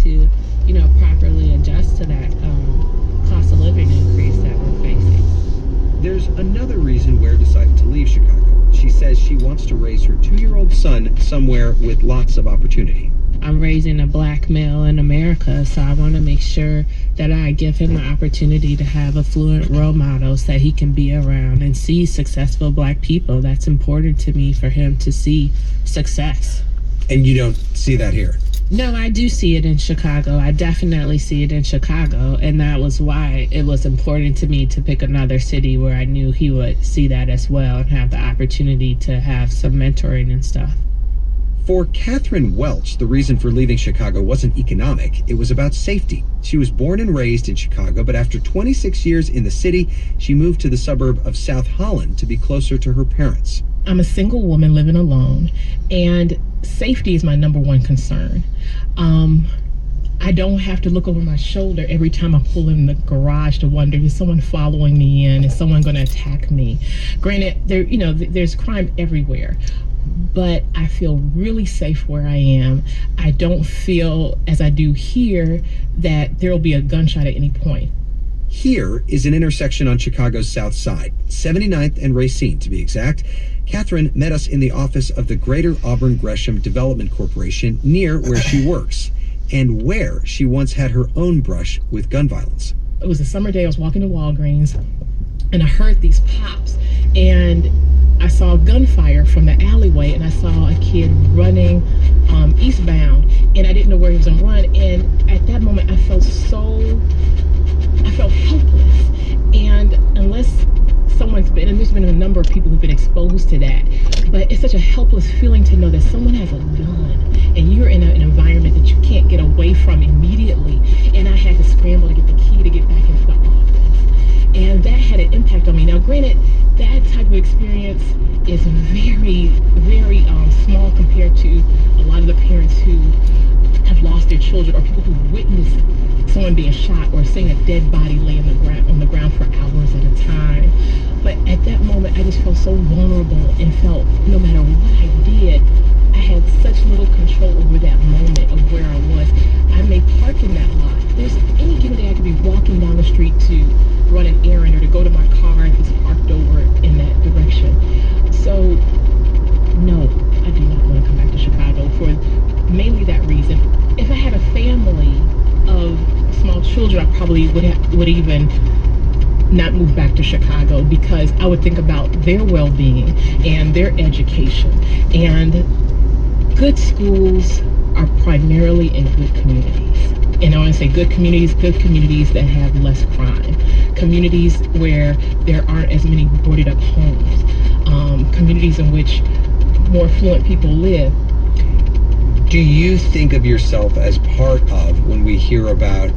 to, properly adjust to that cost of living increase that we're facing. There's another reason Ware decided to leave Chicago. She says she wants to raise her 2-year-old son somewhere with lots of opportunity. I'm raising a black male in America, so I want to make sure that I give him the opportunity to have affluent role models that he can be around and see successful black people. That's important to me, for him to see success. And you don't see that here? No, I do see it in Chicago. I definitely see it in Chicago, and that was why it was important to me to pick another city where I knew he would see that as well and have the opportunity to have some mentoring and stuff. For Catherine Welch, the reason for leaving Chicago wasn't economic. It was about safety. She was born and raised in Chicago, but after 26 years in the city, she moved to the suburb of South Holland to be closer to her parents. I'm a single woman living alone, and safety is my number one concern. I don't have to look over my shoulder every time I pull in the garage to wonder, is someone following me in? Is someone going to attack me? Granted, there's crime everywhere, but I feel really safe where I am. I don't feel, as I do here, that there will be a gunshot at any point. Here is an intersection on Chicago's South Side, 79th and Racine to be exact. Catherine met us in the office of the Greater Auburn Gresham Development Corporation, near where she works, and where she once had her own brush with gun violence. It was a summer day. I was walking to Walgreens, and I heard these pops, and I saw gunfire from the alleyway, and I saw a kid running eastbound, and I didn't know where he was going to run. And at that moment, I felt helpless. And unless someone's been, and there's been a number of people who've been exposed to that, but it's such a helpless feeling to know that someone has a gun and you're in an environment that you can't get away from immediately. And I had to scramble to get the key to get back into the office. And that had an impact on me. Now, granted, that type of experience is very, very small compared to a lot of the parents who have lost their children, or people who witnessed someone being shot or seeing a dead body lay on the ground for hours at a time. But at that moment, I just felt so vulnerable and felt no matter what I did, I had such little control over that moment of where I was. I may park in that lot. There's any given day I could be walking down the street to run an errand or to go to my car if it's parked over in that direction. So, no, I do not want to come back to Chicago for mainly that reason. If I had a family of small children, I probably would even not move back to Chicago, because I would think about their well-being and their education. And good schools are primarily in good communities. And I want to say good communities that have less crime, communities where there aren't as many boarded up homes, communities in which more affluent people live. Do you think of yourself as part of, when we hear about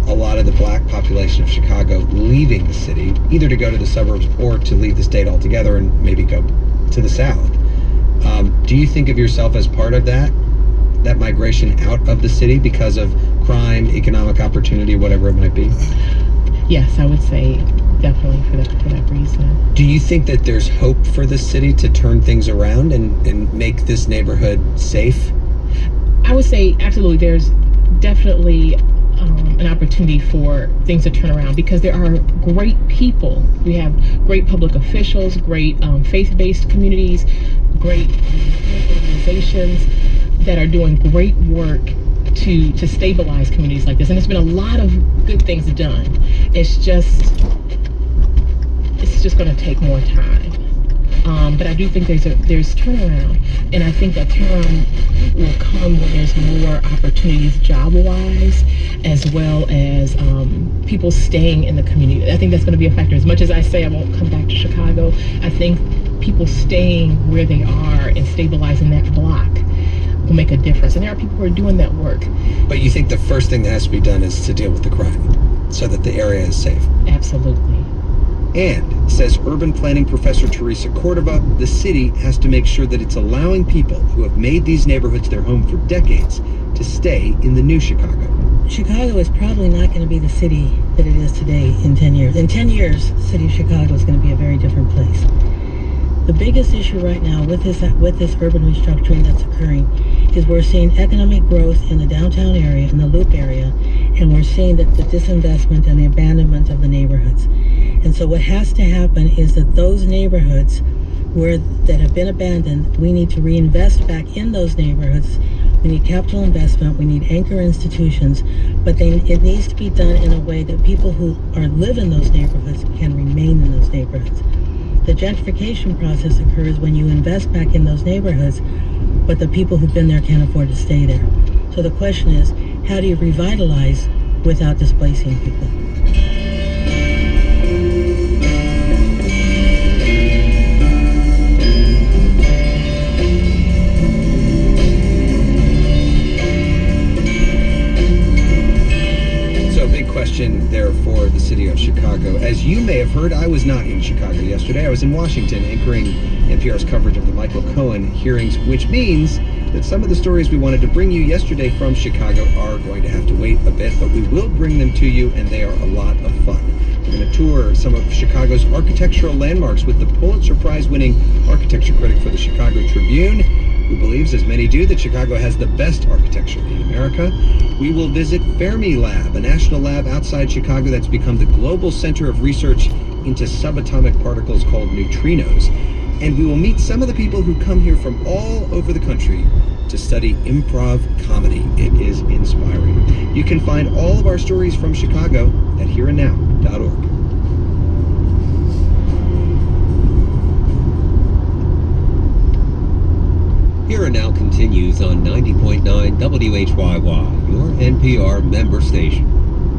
a lot of the black population of Chicago leaving the city, either to go to the suburbs or to leave the state altogether and maybe go to the South, do you think of yourself as part of that migration out of the city because of crime, economic opportunity, whatever it might be? Yes, I would say definitely for that reason. Do you think that there's hope for the city to turn things around and make this neighborhood safe? I would say absolutely. There's definitely an opportunity for things to turn around, because there are great people. We have great public officials, great faith-based communities, great organizations that are doing great work to stabilize communities like this. And there's been a lot of good things done. It's just going to take more time. But I do think there's turnaround, and I think that turnaround will come when there's more opportunities job-wise, as well as people staying in the community. I think that's going to be a factor. As much as I say I won't come back to Chicago, I think people staying where they are and stabilizing that block will make a difference. And there are people who are doing that work. But you think the first thing that has to be done is to deal with the crime so that the area is safe? Absolutely. And, says urban planning professor Teresa Cordova, the city has to make sure that it's allowing people who have made these neighborhoods their home for decades to stay in the new Chicago. Chicago is probably not going to be the city that it is today in 10 years. In 10 years, the city of Chicago is going to be a very different place. The biggest issue right now with this urban restructuring that's occurring is we're seeing economic growth in the downtown area, in the Loop area, and we're seeing that the disinvestment and the abandonment of the neighborhoods. And so what has to happen is that those neighborhoods that have been abandoned, we need to reinvest back in those neighborhoods. We need capital investment, we need anchor institutions, but it needs to be done in a way that people who live in those neighborhoods can remain in those neighborhoods. The gentrification process occurs when you invest back in those neighborhoods, but the people who've been there can't afford to stay there. So the question is, how do you revitalize without displacing people? Question there for the city of Chicago. As you may have heard, I was not in Chicago yesterday. I was in Washington anchoring NPR's coverage of the Michael Cohen hearings, which means that some of the stories we wanted to bring you yesterday from Chicago are going to have to wait a bit, but we will bring them to you, and they are a lot of fun. We're going to tour some of Chicago's architectural landmarks with the Pulitzer Prize-winning architecture critic for the Chicago Tribune, who believes, as many do, that Chicago has the best architecture in America. We will visit Fermilab, a national lab outside Chicago that's become the global center of research into subatomic particles called neutrinos. And we will meet some of the people who come here from all over the country to study improv comedy. It is inspiring. You can find all of our stories from Chicago at hereandnow.org. Here and Now continues on 90.9 WHYY, your NPR member station.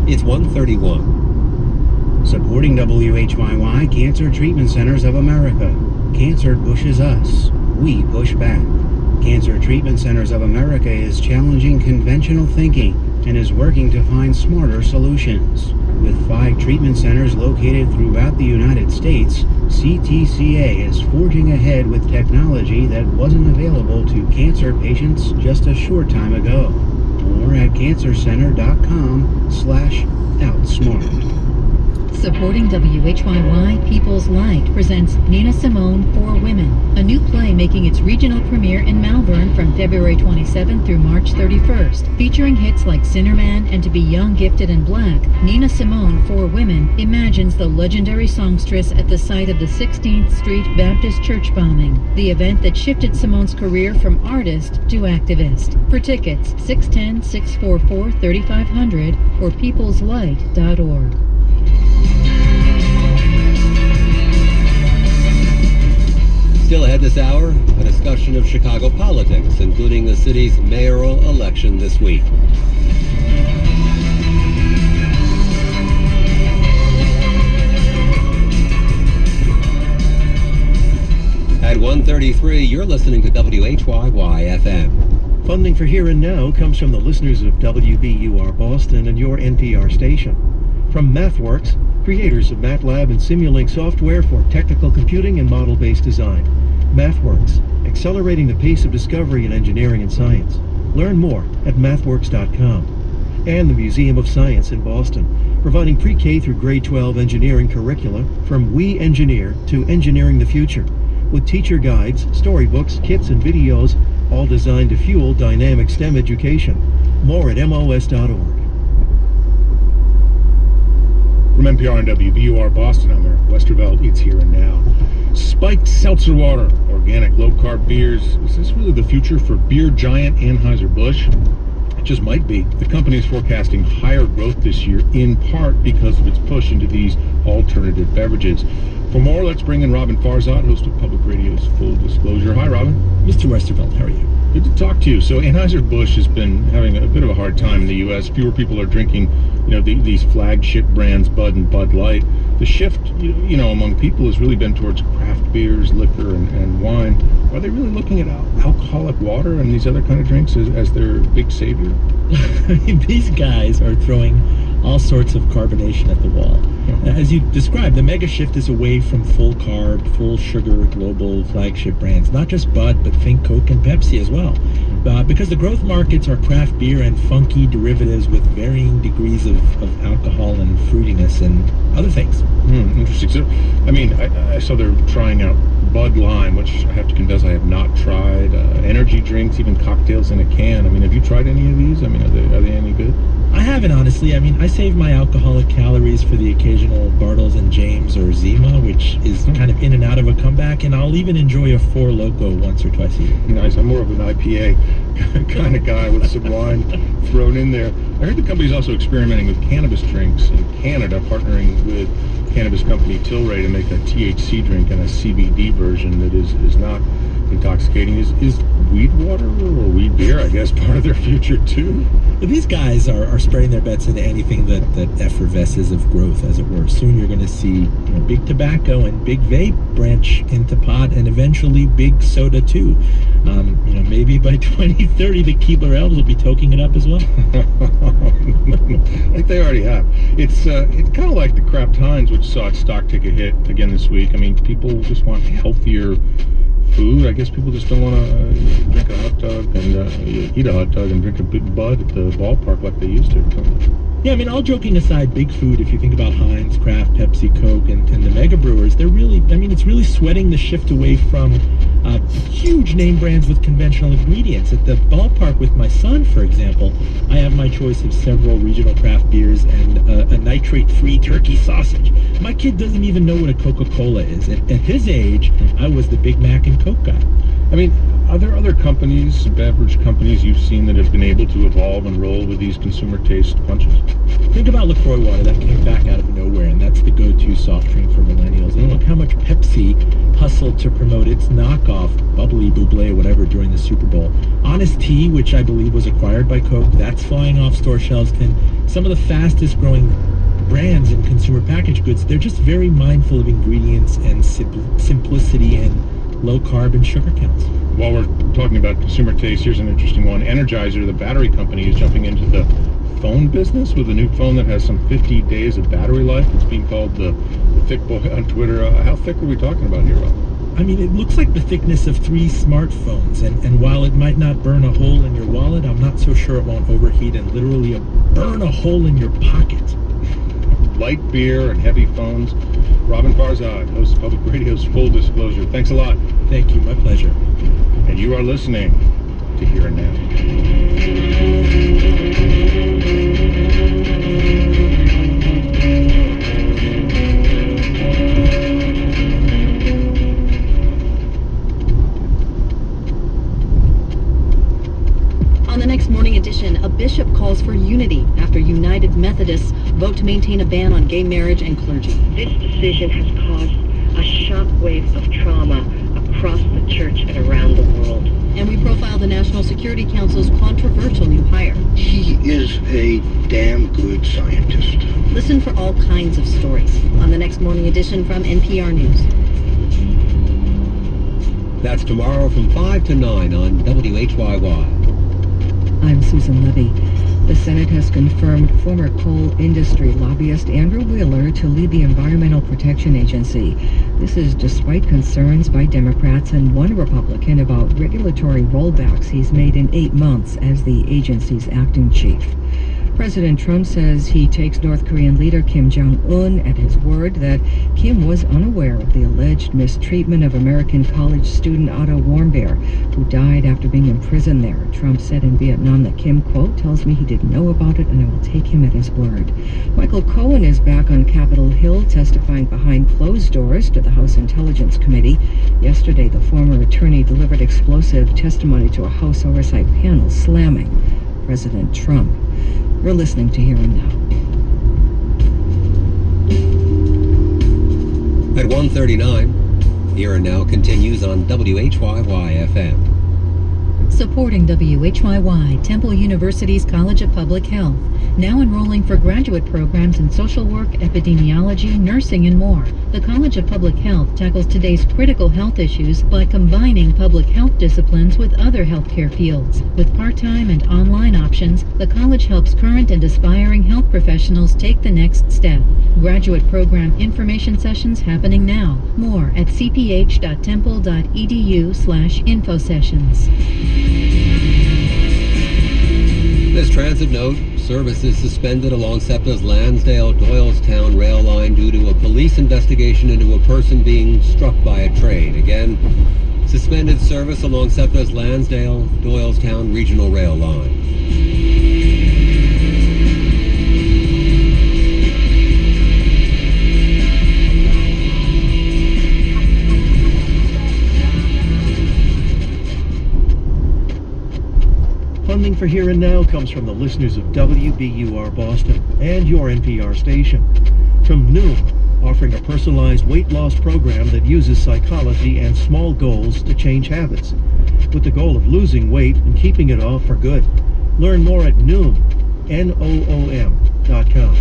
It's 1:31. Supporting WHYY Cancer Treatment Centers of America. Cancer pushes us. We push back. Cancer Treatment Centers of America is challenging conventional thinking and is working to find smarter solutions. With 5 treatment centers located throughout the United States, CTCA is forging ahead with technology that wasn't available to cancer patients just a short time ago. More at cancercenter.com/outsmart. Supporting WHYY People's Light presents Nina Simone for Women, a new play making its regional premiere in Malvern from February 27th through March 31st. Featuring hits like Sinner Man and To Be Young, Gifted, and Black, Nina Simone for Women imagines the legendary songstress at the site of the 16th Street Baptist Church bombing, the event that shifted Simone's career from artist to activist. For tickets, 610-644-3500 or peopleslight.org. Still ahead this hour, a discussion of Chicago politics, including the city's mayoral election this week. At 1:33, you're listening to WHYY-FM. Funding for Here and Now comes from the listeners of WBUR Boston and your NPR station. From MathWorks, creators of MATLAB and Simulink software for technical computing and model-based design. MathWorks, accelerating the pace of discovery in engineering and science. Learn more at mathworks.com. And the Museum of Science in Boston, providing pre-K through grade 12 engineering curricula from We Engineer to Engineering the Future, with teacher guides, storybooks, kits, and videos, all designed to fuel dynamic STEM education. More at MOS.org. From NPR and WBUR Boston, I'm Eric Westervelt. It's Here and Now. Spiked seltzer water, organic low-carb beers. Is this really the future for beer giant Anheuser-Busch? It just might be. The company is forecasting higher growth this year, in part because of its push into these alternative beverages. For more, let's bring in Robin Farzad, host of Public Radio's Full Disclosure. Hi, Robin. Mr. Westervelt, how are you? Good to talk to you. So Anheuser-Busch has been having a bit of a hard time in the U.S. Fewer people are drinking, these flagship brands, Bud and Bud Light. The shift, among people has really been towards craft beers, liquor, and wine. Are they really looking at alcoholic water and these other kind of drinks as their big savior? These guys are throwing all sorts of carbonation at the wall. As you described, the mega shift is away from full carb, full sugar, global flagship brands. Not just Bud, but think Coke and Pepsi as well. Because the growth markets are craft beer and funky derivatives with varying degrees of alcohol and fruitiness and other things. Interesting. So, I mean, I saw they're trying out Bud Lime, which I have to confess I have not tried. Energy drinks, even cocktails in a can. I mean, have you tried any of these? I mean, are they any good? I haven't, honestly. I mean, I save my alcoholic calories for the occasional Bartles and James or Zima, which is kind of in and out of a comeback, and I'll even enjoy a Four Loko once or twice a year. Nice. I'm more of an IPA kind of guy with some wine thrown in there. I heard the company's also experimenting with cannabis drinks in Canada, partnering with cannabis company Tilray to make a THC drink and a CBD version that is not intoxicating. Is weed water or weed beer, I guess, part of their future too? But these guys are spreading their bets into anything that effervesces of growth, as it were. Soon you're going to see big tobacco and big vape branch into pot, and eventually big soda too. Maybe by 2030 the Keebler Elves will be toking it up as well. I think they already have. It's kind of like the Kraft Heinz, which saw its stock take a hit again this week. I mean, people just want healthier food. I guess people just don't want to drink a hot dog and eat a hot dog and drink a big Bud at the ballpark like they used to. Yeah, I mean, all joking aside, big food, if you think about Heinz, Kraft, Pepsi, Coke, and the mega brewers, they're really, it's really sweating the shift away from huge name brands with conventional ingredients. At the ballpark with my son, for example, I have my choice of several regional craft beers and a nitrate-free turkey sausage. My kid doesn't even know what a Coca-Cola is. At his age, I was the Big Mac and Coke guy. I mean, are there other companies, beverage companies you've seen that have been able to evolve and roll with these consumer taste punches? Think about LaCroix water. That came back out of nowhere, and that's the go-to soft drink for millennials. And look how much Pepsi hustled to promote its knockoff, Bubbly, Bublé, whatever, during the Super Bowl. Honest Tea, which I believe was acquired by Coke, that's flying off store shelves. And some of the fastest-growing brands in consumer packaged goods, they're just very mindful of ingredients and simplicity and low carb and sugar counts. While we're talking about consumer taste, here's an interesting one. Energizer, the battery company, is jumping into the phone business with a new phone that has some 50 days of battery life. It's being called the Thick Boy on Twitter. How thick are we talking about here, Rob? I mean, it looks like the thickness of 3 smartphones, and while it might not burn a hole in your wallet, I'm not so sure it won't overheat and literally burn a hole in your pocket. Light beer and heavy phones. Robin Farzad, host of Public Radio's Full Disclosure. Thanks a lot. Thank you. My pleasure. And you are listening to Here and Now. On the next morning edition, a bishop calls for unity after United Methodists vote to maintain a ban on gay marriage and clergy. This decision has caused a shockwave of trauma across the church and around the world. And we profile the National Security Council's controversial new hire. He is a damn good scientist. Listen for all kinds of stories on the next morning edition from NPR News. That's tomorrow from 5 to 9 on WHYY. I'm Susan Levy. The Senate has confirmed former coal industry lobbyist Andrew Wheeler to lead the Environmental Protection Agency. This is despite concerns by Democrats and one Republican about regulatory rollbacks he's made in 8 months as the agency's acting chief. President Trump says he takes North Korean leader Kim Jong-un at his word that Kim was unaware of the alleged mistreatment of American college student Otto Warmbier, who died after being imprisoned there. Trump said in Vietnam that Kim, quote, tells me he didn't know about it and I will take him at his word. Michael Cohen is back on Capitol Hill testifying behind closed doors to the House Intelligence Committee. Yesterday, the former attorney delivered explosive testimony to a House Oversight panel slamming President Trump. You're listening to Here and Now. At 1:39, Here and Now continues on WHYY-FM. Supporting WHYY, Temple University's College of Public Health. Now enrolling for graduate programs in social work, epidemiology, nursing, and more. The College of Public Health tackles today's critical health issues by combining public health disciplines with other healthcare fields. With part-time and online options, the college helps current and aspiring health professionals take the next step. Graduate program information sessions happening now. More at cph.temple.edu/info sessions. This transit note, service is suspended along SEPTA's Lansdale-Doylestown rail line due to a police investigation into a person being struck by a train. Again, suspended service along SEPTA's Lansdale-Doylestown regional rail line. Funding for Here and Now comes from the listeners of WBUR Boston and your NPR station. From Noom, offering a personalized weight loss program that uses psychology and small goals to change habits, with the goal of losing weight and keeping it off for good. Learn more at Noom, Noom.com.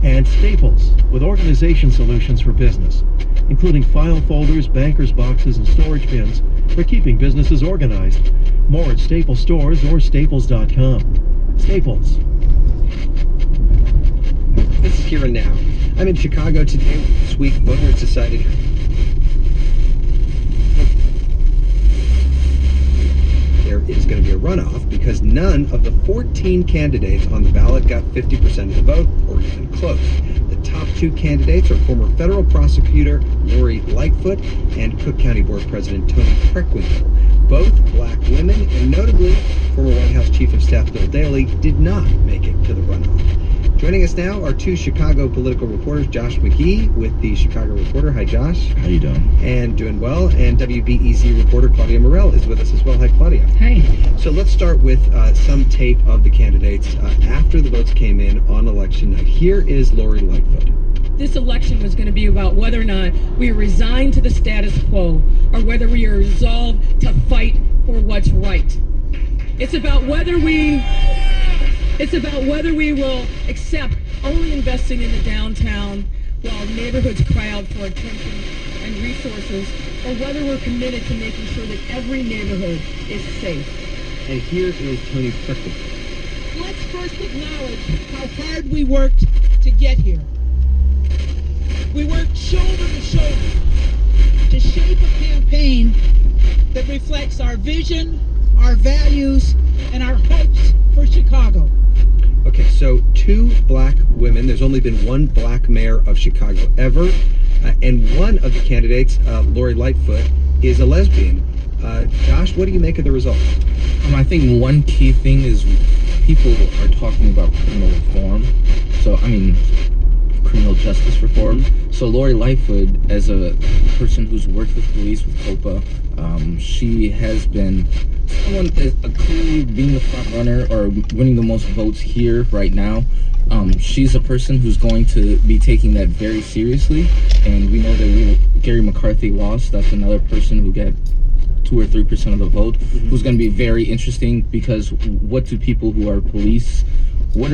And Staples, with organization solutions for business, including file folders, banker's boxes, and storage bins for keeping businesses organized. More at Staples stores or staples.com. Staples. This is Here and Now. I'm in Chicago today. This week, voters decided there is going to be a runoff because none of the 14 candidates on the ballot got 50% of the vote or even close. The top two candidates are former federal prosecutor Lori Lightfoot and Cook County Board President Toni Preckwinkle. Both black women, and notably former White House Chief of Staff Bill Daley, did not make it to the runoff. Joining us now are two Chicago political reporters, Josh McGee with the Chicago Reporter. Hi, Josh. How you doing? And doing well. And WBEZ reporter Claudia Morell is with us as well. Hi, Claudia. Hey. So let's start with some tape of the candidates after the votes came in on election night. Here is Lori Lightfoot. This election was going to be about whether or not we are resigned to the status quo or whether we are resolved to fight for what's right. It's about whether we will accept only investing in the downtown while neighborhoods cry out for attention and resources, or whether we're committed to making sure that every neighborhood is safe. And here is Toni Preckwinkle. Let's first acknowledge how hard we worked to get here. We worked shoulder to shoulder to shape a campaign that reflects our vision, our values, and our hopes for Chicago. Okay, so two black women. There's only been one black mayor of Chicago ever. And one of the candidates, Lori Lightfoot, is a lesbian. Josh, what do you make of the results? I think one key thing is people are talking about criminal reform. So, criminal justice reform. So Lori Lightfoot, as a person who's worked with police, with COPA, she has been someone clearly being the front runner or winning the most votes here right now. She's a person who's going to be taking that very seriously, and we know that Gary McCarthy lost. That's another person who got 2 or 3% of the vote, who's going to be very interesting, because what do people who are police, who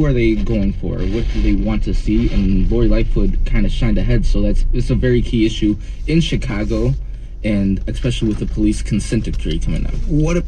are they going for? What do they want to see? And Lori Lightfoot kind of shined ahead, so it's a very key issue in Chicago, and especially with the police consent decree coming out. What